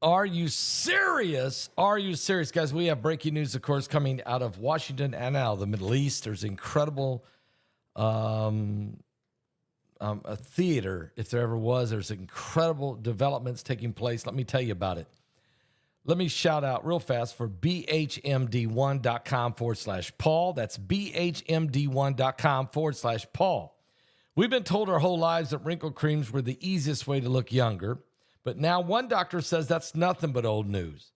Are you serious? Are you serious? Guys, we have breaking news, of course, coming out of Washington and out of the Middle East. There's incredible a theater, if there ever was. There's incredible developments taking place. Let me tell you about it. Let me shout out real fast for bhmd1.com/Paul. That's bhmd1.com/Paul. We've been told our whole lives that wrinkle creams were the easiest way to look younger. But now one doctor says that's nothing but old news.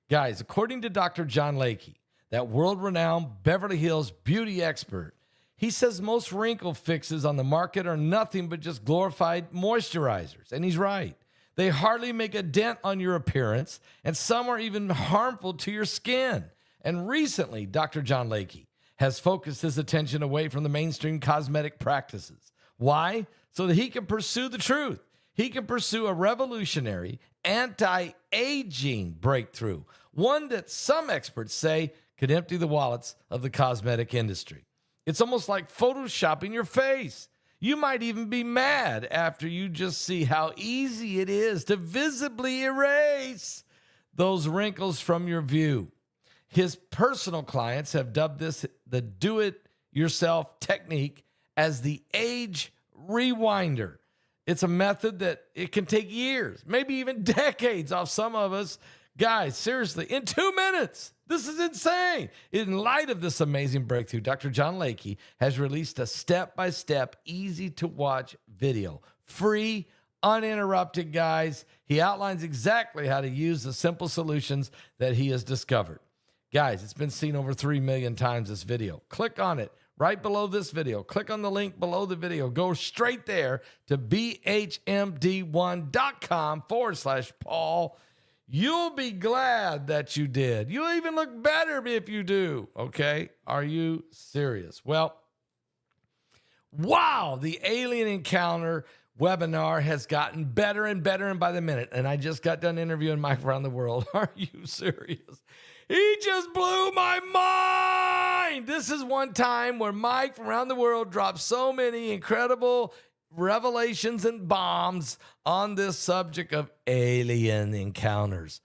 Guys, according to Dr. John Lakey, that world-renowned Beverly Hills beauty expert, he says most wrinkle fixes on the market are nothing but just glorified moisturizers. And he's right. They hardly make a dent on your appearance, and some are even harmful to your skin. And recently, Dr. John Lakey has focused his attention away from the mainstream cosmetic practices. Why? So that he can pursue the truth. He can pursue a revolutionary anti-aging breakthrough, one that some experts say could empty the wallets of the cosmetic industry. It's almost like photoshopping your face. You might even be mad after you just see how easy it is to visibly erase those wrinkles from your view. His personal clients have dubbed this the do-it-yourself technique as the age rewinder. It's a method that it can take years, maybe even decades off some of us. Guys, seriously, in 2 minutes. This is insane. In light of this amazing breakthrough, Dr. John Lakey has released a step-by-step, easy-to-watch video. Free, uninterrupted, guys. He outlines exactly how to use the simple solutions that he has discovered. Guys, it's been seen over 3 million times, this video. Click on it. Right below this video, click on the link below the video. Go straight there to bhmd1.com/Paul. You'll be glad that you did. You'll even look better if you do. Okay? Are you serious? Well, wow, the alien encounter webinar has gotten better and better and by the minute. And I just got done interviewing Mike around the world. Are you serious? He just blew my mind. This is one time where Mike from around the world dropped so many incredible revelations and bombs on this subject of alien encounters.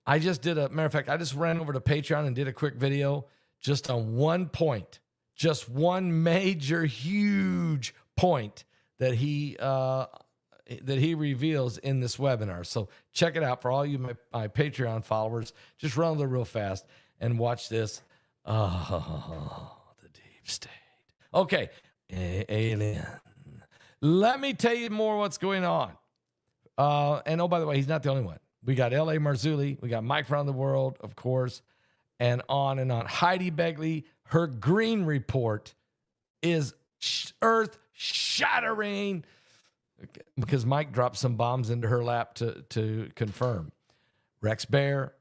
I just did matter of fact, I just ran over to Patreon and did a quick video just on one point, just one major, huge point that he reveals in this webinar. So check it out for all you my Patreon followers. Just run there real fast and watch this. Oh, the deep state. Okay, alien. Let me tell you more what's going on. And oh, by the way, he's not the only one. We got L.A. Marzulli. We got Mike around the world, of course, and on and on. Heidi Begley, her green report is earth-shattering because Mike dropped some bombs into her lap to confirm. Rex Bear,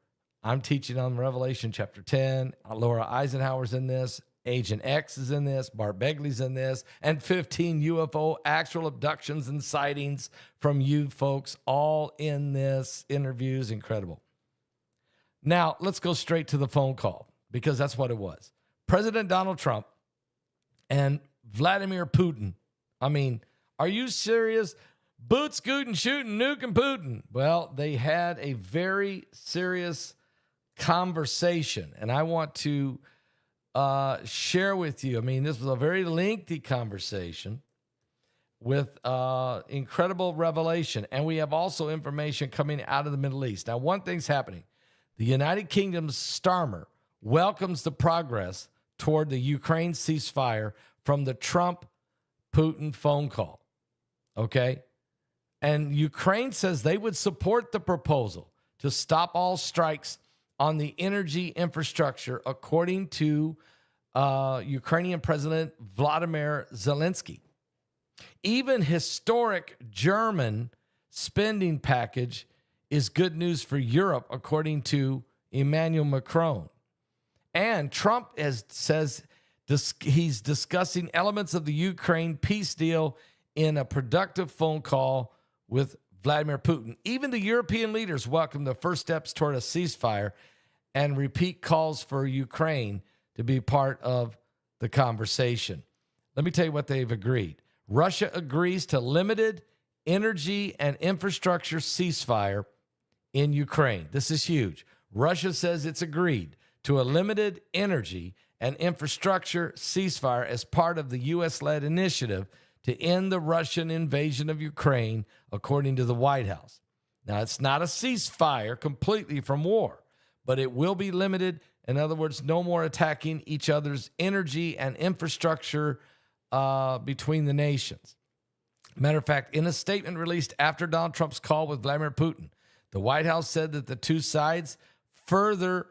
I'm teaching on Revelation chapter 10. Laura Eisenhower's in this. Agent X is in this. Bart Begley's in this. And 15 UFO actual abductions and sightings from you folks all in this. Interviews, incredible. Now, let's go straight to the phone call because that's what it was. President Donald Trump and Vladimir Putin. I mean, are you serious? Boot scooting, shooting, nuking Putin. Well, they had a very serious conversation, and I want to share with you. I mean, this was a very lengthy conversation with incredible revelation, and we have also information coming out of the Middle East. Now, one thing's happening. The United Kingdom's Starmer welcomes the progress toward the Ukraine ceasefire from the Trump-Putin phone call. Okay? And Ukraine says they would support the proposal to stop all strikes on the energy infrastructure, according to Ukrainian President Vladimir Zelensky. Even historic German spending package is good news for Europe, according to Emmanuel Macron. And Trump says he's discussing elements of the Ukraine peace deal in a productive phone call with Vladimir Putin. Even the European leaders welcome the first steps toward a ceasefire and repeat calls for Ukraine to be part of the conversation. Let me tell you what they've agreed. Russia agrees to limited energy and infrastructure ceasefire in Ukraine. This is huge. Russia says it's agreed to a limited energy and infrastructure ceasefire as part of the U.S.-led initiative to end the Russian invasion of Ukraine, according to the White House. Now, it's not a ceasefire completely from war, but it will be limited. In other words, no more attacking each other's energy and infrastructure between the nations. Matter of fact, in a statement released after Donald Trump's call with Vladimir Putin, the White House said that the two sides further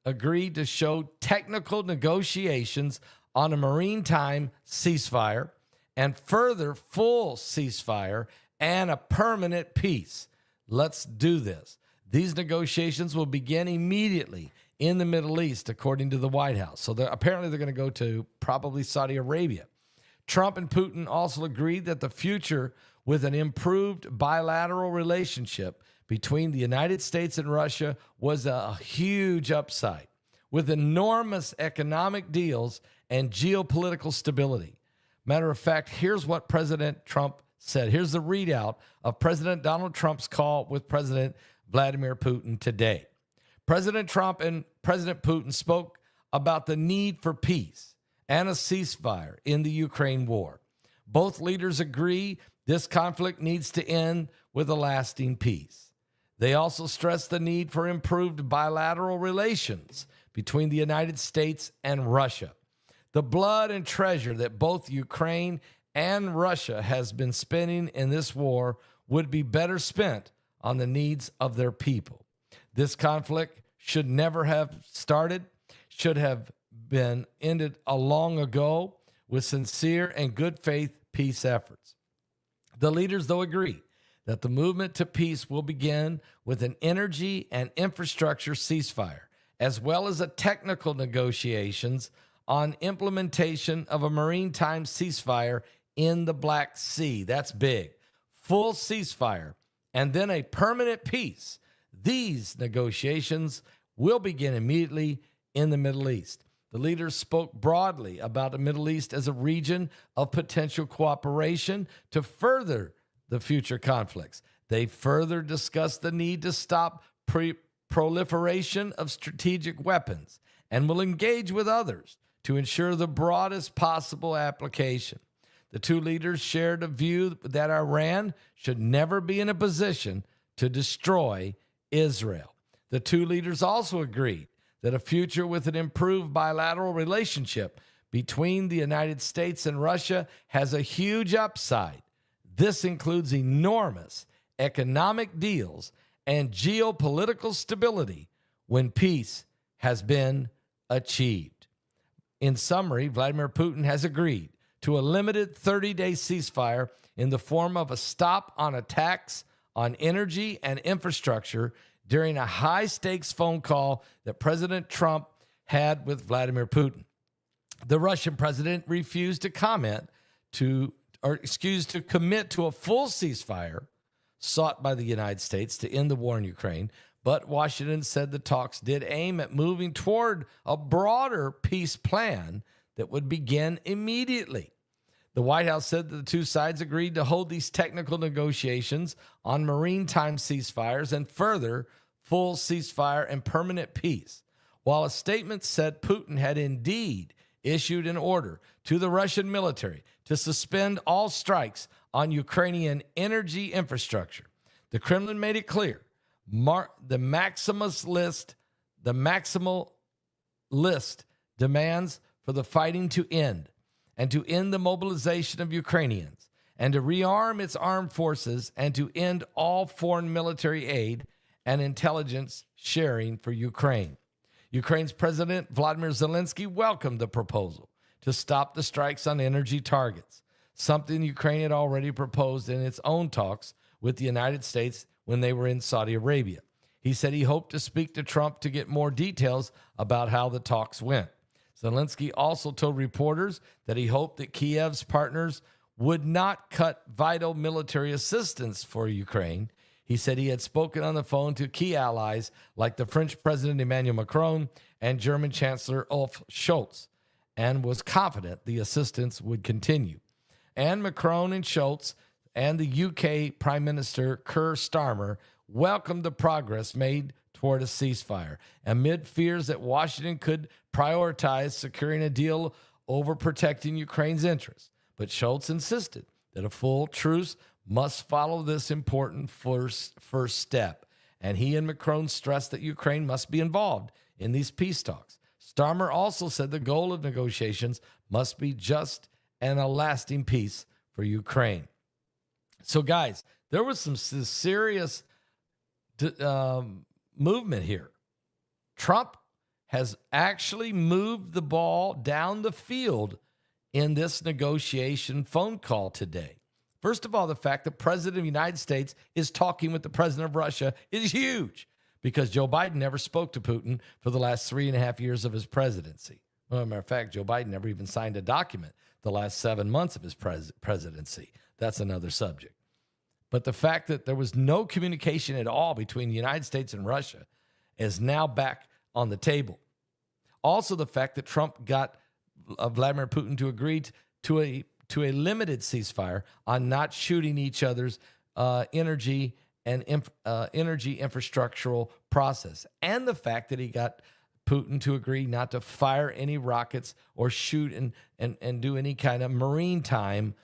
agreed to show technical negotiations on a maritime ceasefire and further full ceasefire and a permanent peace. Let's do this. These negotiations will begin immediately in the Middle East, according to the White House. So apparently they're going to go to probably Saudi Arabia. Trump and Putin also agreed that the future with an improved bilateral relationship between the United States and Russia was a huge upside, with enormous economic deals and geopolitical stability. Matter of fact, here's what President Trump said. Here's the readout of President Donald Trump's call with President Vladimir Putin today. President Trump and President Putin spoke about the need for peace and a ceasefire in the Ukraine war. Both leaders agree this conflict needs to end with a lasting peace. They also stressed the need for improved bilateral relations between the United States and Russia. The blood and treasure that both Ukraine and Russia has been spending in this war would be better spent on the needs of their people. This conflict should never have started, should have been ended long ago with sincere and good faith peace efforts. The leaders, though, agree that the movement to peace will begin with an energy and infrastructure ceasefire, as well as a technical negotiations on implementation of a maritime ceasefire in the Black Sea. That's big. Full ceasefire and then a permanent peace. These negotiations will begin immediately in the Middle East. The leaders spoke broadly about the Middle East as a region of potential cooperation to further the future conflicts. They further discussed the need to stop proliferation of strategic weapons and will engage with others to ensure the broadest possible application. The two leaders shared a view that Iran should never be in a position to destroy Israel. The two leaders also agreed that a future with an improved bilateral relationship between the United States and Russia has a huge upside. This includes enormous economic deals and geopolitical stability when peace has been achieved. In summary, Vladimir Putin has agreed to a limited 30-day ceasefire in the form of a stop on attacks on energy and infrastructure during a high-stakes phone call that President Trump had with Vladimir Putin. The Russian president refused to commit to a full ceasefire sought by the United States to end the war in Ukraine, but Washington said the talks did aim at moving toward a broader peace plan that would begin immediately. The White House said that the two sides agreed to hold these technical negotiations on maritime ceasefires and further full ceasefire and permanent peace, while a statement said Putin had indeed issued an order to the Russian military to suspend all strikes on Ukrainian energy infrastructure. The Kremlin made it clear the maximal list demands for the fighting to end and to end the mobilization of Ukrainians and to rearm its armed forces and to end all foreign military aid and intelligence sharing for Ukraine. Ukraine's President Vladimir Zelensky welcomed the proposal to stop the strikes on energy targets, something Ukraine had already proposed in its own talks with the United States when they were in Saudi Arabia. He said he hoped to speak to Trump to get more details about how the talks went. Zelensky also told reporters that he hoped that Kiev's partners would not cut vital military assistance for Ukraine. He said he had spoken on the phone to key allies like the French President Emmanuel Macron and German Chancellor Olaf Scholz, and was confident the assistance would continue. And Macron and Scholz and the UK Prime Minister Keir Starmer welcomed the progress made toward a ceasefire amid fears that Washington could prioritize securing a deal over protecting Ukraine's interests. But Scholz insisted that a full truce must follow this important first step, and he and Macron stressed that Ukraine must be involved in these peace talks. Starmer also said the goal of negotiations must be just and a lasting peace for Ukraine. So, guys, there was some serious movement here. Trump has actually moved the ball down the field in this negotiation phone call today. First of all, the fact that the President of the United States is talking with the President of Russia is huge, because Joe Biden never spoke to Putin for the last 3.5 years of his presidency. Well, as a matter of fact, Joe Biden never even signed a document the last 7 months of his presidency. That's another subject. But the fact that there was no communication at all between the United States and Russia is now back on the table. Also, the fact that Trump got Vladimir Putin to agree to a limited ceasefire on not shooting each other's energy and energy infrastructural process, and the fact that he got Putin to agree not to fire any rockets or shoot and do any kind of maritime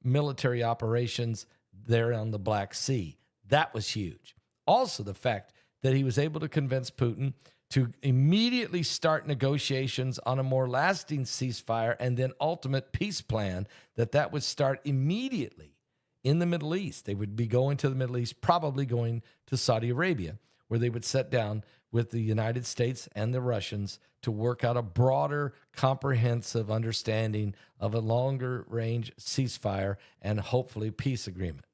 military operations there on the Black Sea. That was huge. Also, the fact that he was able to convince Putin to immediately start negotiations on a more lasting ceasefire and then ultimate peace plan, that would start immediately in the Middle East. They would be going to the Middle East, probably going to Saudi Arabia, where they would sit down with the United States and the Russians to work out a broader, comprehensive understanding of a longer range ceasefire and hopefully peace agreement.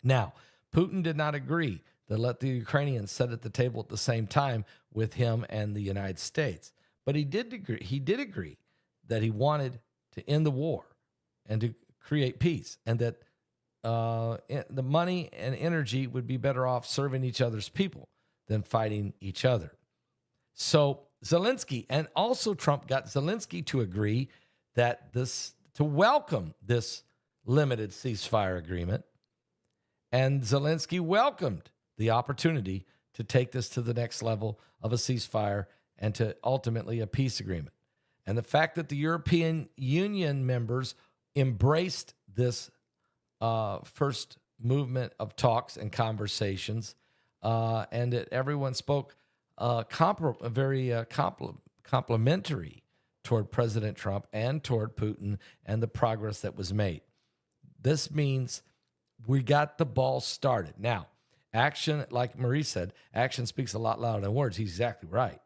Now, Putin did not agree to let the Ukrainians sit at the table at the same time with him and the United States. But he did agree that he wanted to end the war and to create peace, and that the money and energy would be better off serving each other's people than fighting each other. So Zelensky, and also Trump got Zelensky to agree that to welcome this limited ceasefire agreement. And Zelensky welcomed the opportunity to take this to the next level of a ceasefire and to ultimately a peace agreement. And the fact that the European Union members embraced this first movement of talks and conversations, and that everyone spoke very complimentary toward President Trump and toward Putin and the progress that was made. This means we got the ball started. Now, action, like Marie said, action speaks a lot louder than words. He's exactly right.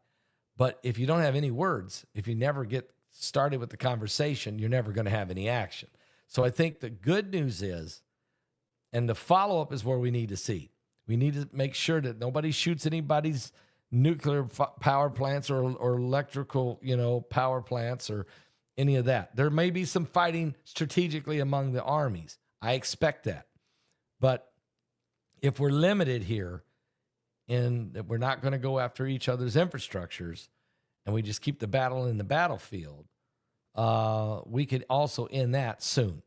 But if you don't have any words, if you never get started with the conversation, you're never going to have any action. So I think the good news is, and the follow-up is where we need to see. We need to make sure that nobody shoots anybody's nuclear power plants or electrical, power plants or any of that. There may be some fighting strategically among the armies. I expect that. But if we're limited here in that we're not going to go after each other's infrastructures and we just keep the battle in the battlefield, we could also end that soon.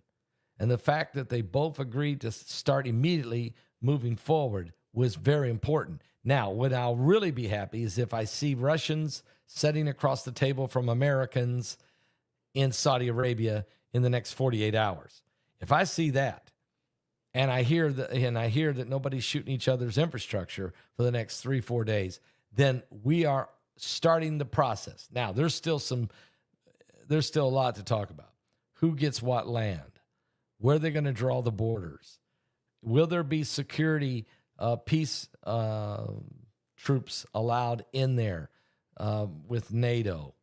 And the fact that they both agreed to start immediately moving forward was very important. Now, what I'll really be happy is if I see Russians sitting across the table from Americans in Saudi Arabia in the next 48 hours. If I see that, and I hear that nobody's shooting each other's infrastructure for the next 3-4 days, then we are starting the process. Now, there's still a lot to talk about. Who gets what land? Where are they going to draw the borders? Will there be security peace troops allowed in there with NATO?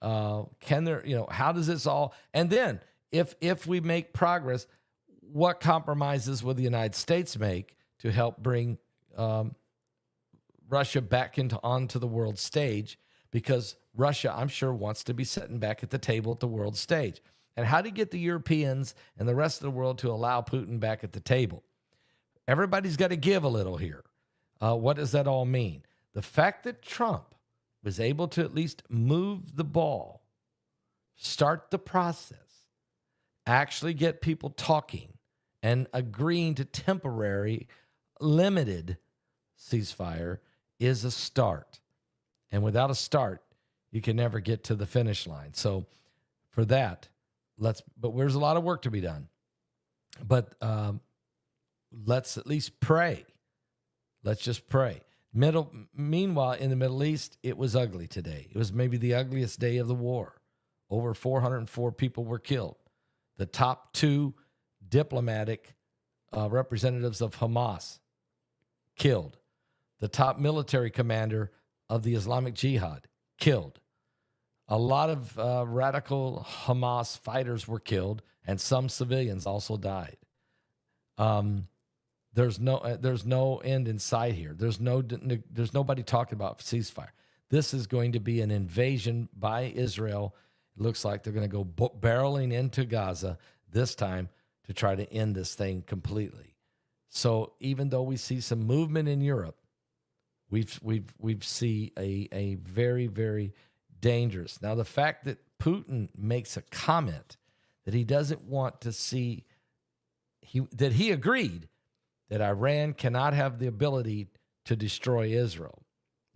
Can there, how does this all? And then if we make progress, what compromises will the United States make to help bring Russia back onto the world stage? Because Russia, I'm sure, wants to be sitting back at the table at the world stage. And how to get the Europeans and the rest of the world to allow Putin back at the table? Everybody's got to give a little here. What does that all mean? The fact that Trump was able to at least move the ball, start the process, actually get people talking and agreeing to temporary, limited ceasefire is a start. And without a start, you can never get to the finish line. So for that, but there's a lot of work to be done. But let's at least pray. Let's just pray. Meanwhile, in the Middle East, it was ugly today. It was maybe the ugliest day of the war. Over 404 people were killed. The top 2 diplomatic representatives of Hamas killed. The top military commander of the Islamic Jihad killed. A lot of radical Hamas fighters were killed, and some civilians also died. There's no end in sight here. There's nobody talking about ceasefire. This is going to be an invasion by Israel. It looks like they're going to go barreling into Gaza this time to try to end this thing completely. So even though we see some movement in Europe, we've see a very, very dangerous. Now, the fact that Putin makes a comment that he doesn't want to see, that he agreed that Iran cannot have the ability to destroy Israel.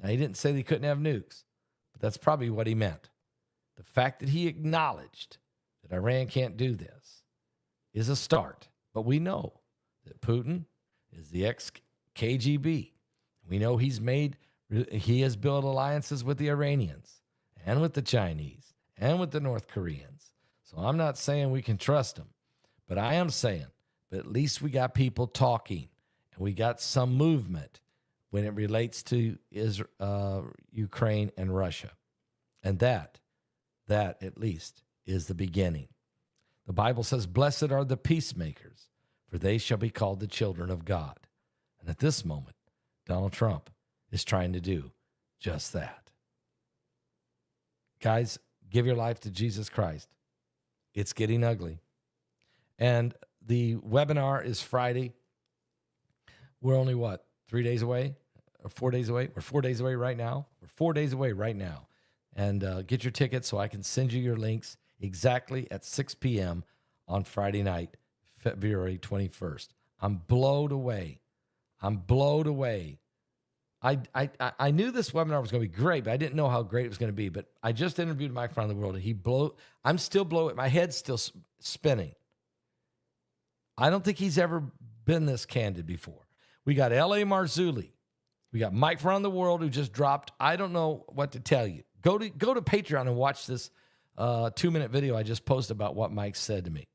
Now, he didn't say they couldn't have nukes, but that's probably what he meant. The fact that he acknowledged that Iran can't do this is a start. But we know that Putin is the ex-KGB. We know he has built alliances with the Iranians and with the Chinese and with the North Koreans. So I'm not saying we can trust him, but I am saying, but at least we got people talking and we got some movement when it relates to Ukraine and Russia. And that at least is the beginning. The Bible says, blessed are the peacemakers, for they shall be called the children of God. And at this moment, Donald Trump is trying to do just that. Guys, give your life to Jesus Christ. It's getting ugly. And the webinar is Friday. We're only, 3 days away? Or 4 days away? We're 4 days away right now. We're 4 days away right now. And get your tickets so I can send you your links exactly at 6 p.m. on Friday night, February 21st. I'm blown away. I knew this webinar was going to be great, but I didn't know how great it was going to be. But I just interviewed Mike from the world, and I'm still blown. My head's still spinning. I don't think he's ever been this candid before. We got L.A. Marzulli. We got Mike from the world who just dropped. I don't know what to tell you. Go to Patreon and watch this 2-minute video I just posted about what Mike said to me.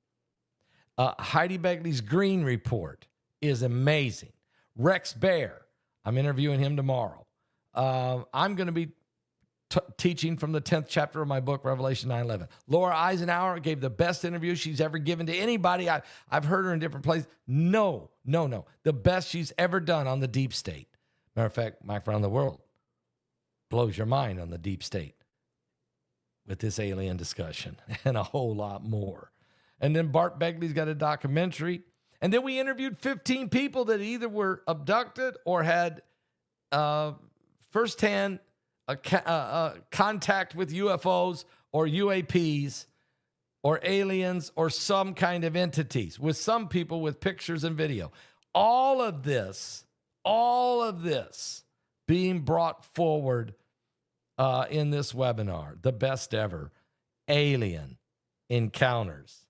Heidi Begley's Green Report is amazing. Rex Bear, I'm interviewing him tomorrow. I'm going to be teaching from the 10th chapter of my book, Revelation 9:11. Laura Eisenhower gave the best interview she's ever given to anybody. I've heard her in different places. No. The best she's ever done on the deep state. Matter of fact, Mike from the world blows your mind on the deep state with this alien discussion and a whole lot more. And then Bart Begley's got a documentary. And then we interviewed 15 people that either were abducted or had firsthand contact with UFOs or UAPs or aliens or some kind of entities, with some people with pictures and video. All of this being brought forward in this webinar, the best ever alien encounters.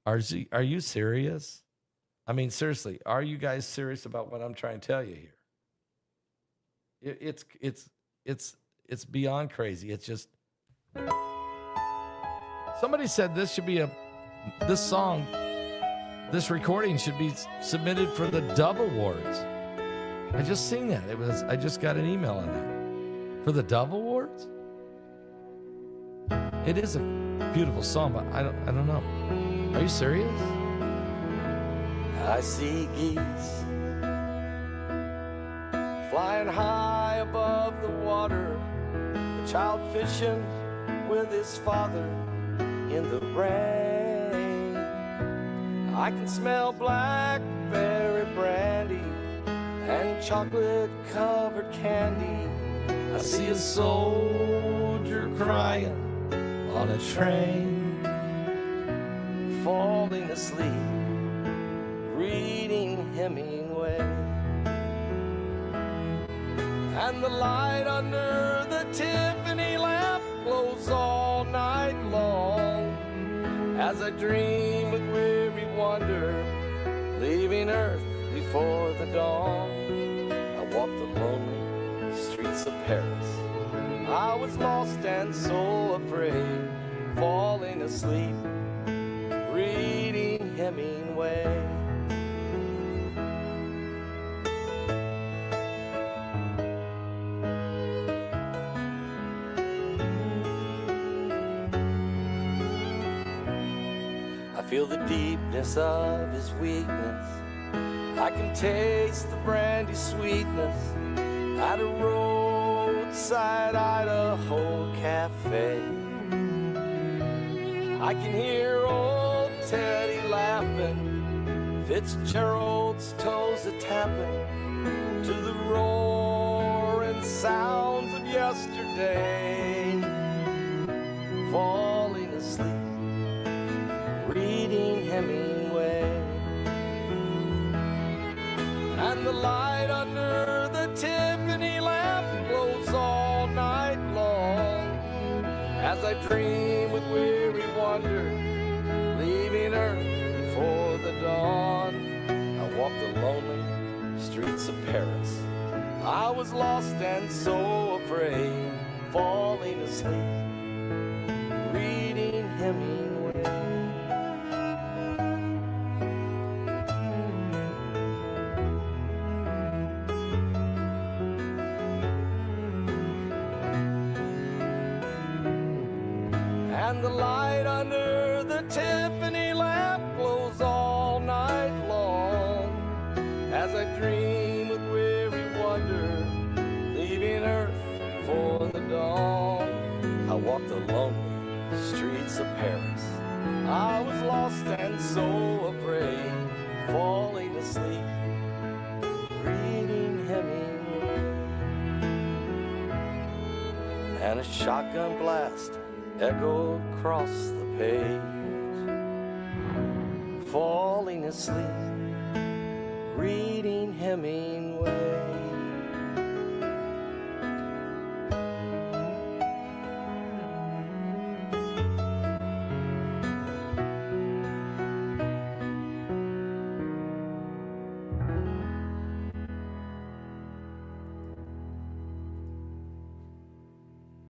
Are you serious? I mean, seriously, are you guys serious about what I'm trying to tell you here? It's beyond crazy. It's just, somebody said this recording should be submitted for the Dove Awards. I just seen that. I just got an email on that. For the Dove Awards? It is a beautiful song, but I don't know. Are you serious? I see geese flying high above the water, a child fishing with his father in the rain. I can smell blackberry brandy and chocolate-covered candy. I see a soldier crying on a train, falling asleep, Hemingway. And the light under the Tiffany lamp glows all night long as I dream with weary wonder, leaving Earth before the dawn. I walk the lonely streets of Paris. I was lost and so afraid, falling asleep, reading Hemingway. I feel the deepness of his weakness. I can taste the brandy sweetness at a roadside Idaho cafe. I can hear old Teddy laughing, Fitzgerald's toes a-tapping to the roaring sounds of yesterday. Falling asleep, reading Hemingway. And the light under the Tiffany lamp glows all night long as I dream with weary wonder, leaving Earth before the dawn. I walk the lonely streets of Paris. I was lost and so afraid, falling asleep, reading Hemingway. And the light under the Tiffany lamp glows all night long as I dream with weary wonder, leaving Earth before the dawn. I walk the lonely streets of Paris. I was lost and so afraid, falling asleep, reading Hemingway. And a shotgun blast echoed across the page, falling asleep, reading Hemingway.